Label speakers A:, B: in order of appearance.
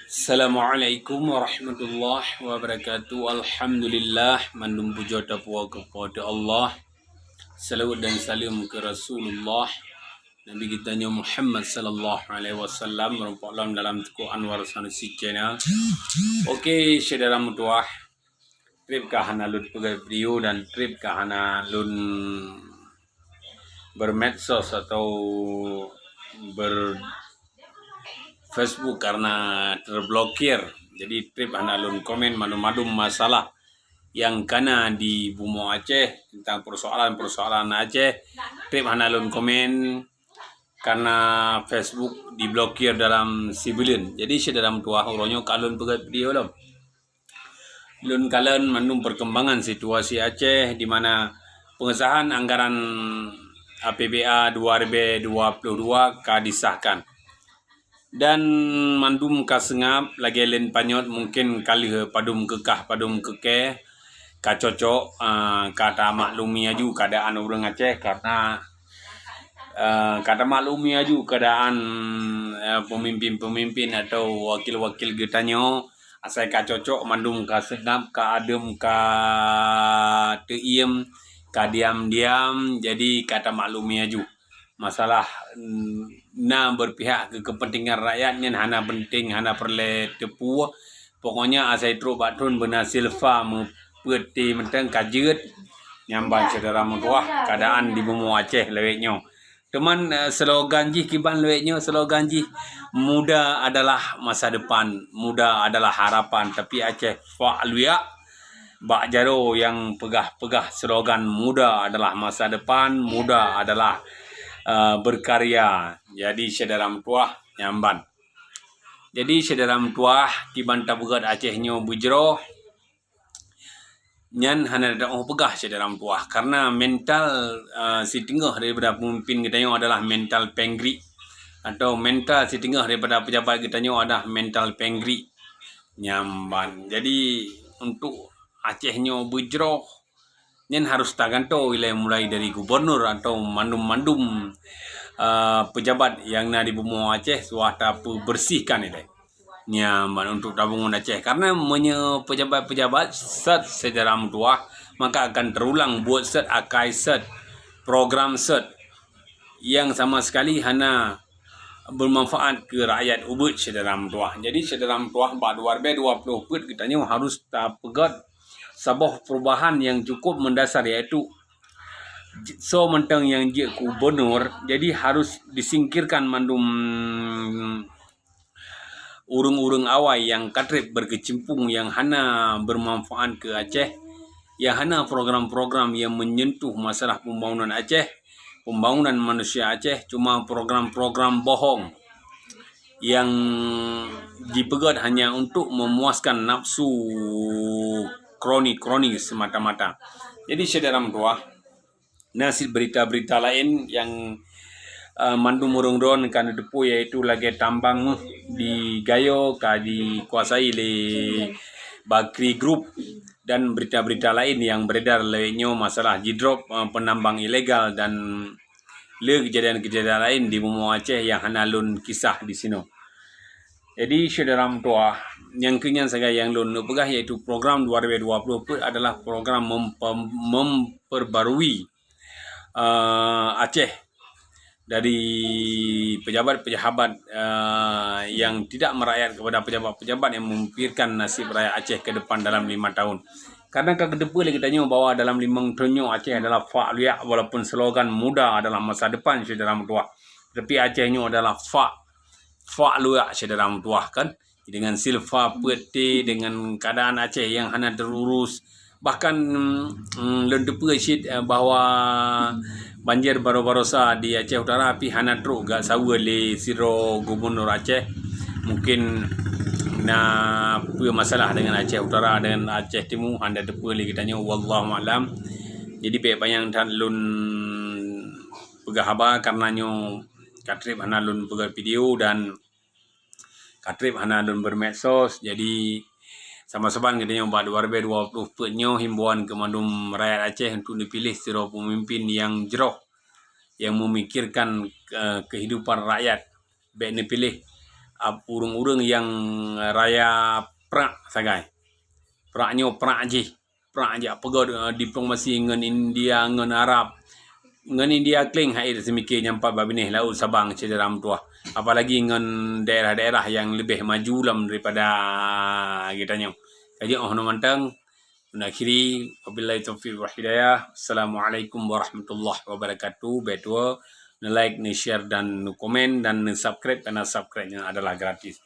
A: Assalamualaikum warahmatullahi wabarakatuh. Alhamdulillah, mandum puja tapua kepada Allah. Salawat dan salam ke Rasulullah Nabi kita Muhammad sallallahu alaihi wasallam merupakan dalam tuku Anwar Sanusi channel. Okey, saudara mutuah. Trip kahana lun pegai video dan trip kahana lun bermedsos atau Facebook karena terblokir. Jadi trip analun komen madum-madum masalah yang kena di Bumo Aceh tentang persoalan-persoalan Aceh. Trip analun komen karena Facebook diblokir dalam sibulan. Jadi dalam tuah uronyo kalun pegat video lo. Lun kalian mandum perkembangan situasi Aceh di mana pengesahan anggaran APBA 2022 disahkan. Dan mandum ka sengap lagi len panyot mungkin kali padum kekah padum keke ka cocok kata maklumi aju keadaan orang Aceh karena kata maklumi aju keadaan pemimpin-pemimpin atau wakil-wakil getanyo asai ka cocok mandum ka sengap ka adem ka teiem ka diam-diam jadi kata maklumi aju masalah berpihak ke kepentingan rakyatnya hana penting hana perle tepu pokoknya asai tro batun benar silva mepeti menteng kajet nyamban saudara mutuah keadaan di Bumo Aceh leweknya teman slogan ji kiban leweknya slogan ji muda adalah masa depan, muda adalah harapan, tapi Aceh fa'luya Bak Jaro yang pegah-pegah slogan muda adalah masa depan, muda adalah berkarya. Jadi saudara mutuah nyamban. Jadi saudara mutuah kiban tabugat Acehnya bujro nyan hana da pegah saudara mutuah karena mental si tinggal daripada pemimpin kita adalah mental penggri atau mental si tinggal daripada pejabat kita adalah mental penggri nyamban. Jadi untuk Acehnya bujro nyen harus taganto mulai dari gubernur atau mandum-mandum pejabat yang na di Bumo Aceh suata bersihkan ini nyaman untuk tabungan Aceh karena pejabat-pejabat set sejarah mutuah maka akan terulang buat set akai set program set yang sama sekali hana bermanfaat ke rakyat ubud sejarah mutuah. Jadi sejarah mutuah 2020 put kita harus pegat sebuah perubahan yang cukup mendasar iaitu so mentang yang je gubernur jadi harus disingkirkan mandum urung-urung awai yang katrip berkecimpung yang hana bermanfaat ke Aceh, yang hana program-program yang menyentuh masalah pembangunan Aceh, pembangunan manusia Aceh, cuma program-program bohong yang dipegat hanya untuk memuaskan nafsu kroni semata-mata. Jadi saudara mutuah, nasib berita-berita lain yang mandum urung don kan depu yaitu lagi tambang di Gayo ka dikuasai oleh Bakri Group dan berita-berita lain yang beredar lainnya masalah jidrop penambang ilegal dan kejadian-kejadian lain di Bumo Aceh yang hanalun kisah di sini. Jadi saudara mutuah yang kenyan saya yang lun pegah yaitu program 2020 adalah program memperbarui Aceh dari pejabat-pejabat yang tidak merakyat kepada pejabat-pejabat yang memikirkan nasib rakyat Aceh ke depan dalam 5 tahun. Karena ke depan lagi tanya bahwa dalam 5 tahun Aceh adalah fa'luya walaupun slogan muda adalah masa depan saudara mutuah. Tapi Acehnya adalah fa'luya saudara mutuah kan. Dengan silva peti dengan keadaan Aceh yang hana terurus bahkan lendepu syit bahwa banjir baru-barosa di Aceh Utara api hana truk gak sawa le siro gubernur Aceh mungkin na punya masalah dengan Aceh Utara dengan Aceh Timur handa depu le kitanya wallahu alam. Jadi baik panjang dan lun pegah haba karena nyo katrip hana lun pegah video dan katrip hana lun bermedsos. Jadi sama-sama katanya 2020 penyo himbauan ke mandum rakyat Aceh untuk dipilih siro pemimpin yang jeroh yang memikirkan kehidupan rakyat baik dipilih urang-urang yang raya perak sagai. Peraknya perak je apa diplomasi dengan India dengan Arab. Dengan India kling hai semikir nyampai babini laut Sabang cederam tuah. Apalagi dengan daerah-daerah yang lebih maju lam daripada kitanya. Jadi mantang menakhiri wabillahi taufiq wal hidayah. Assalamualaikum warahmatullahi wabarakatuh. Betul, like, share dan komen dan subscribe karena subscribe-nya adalah gratis.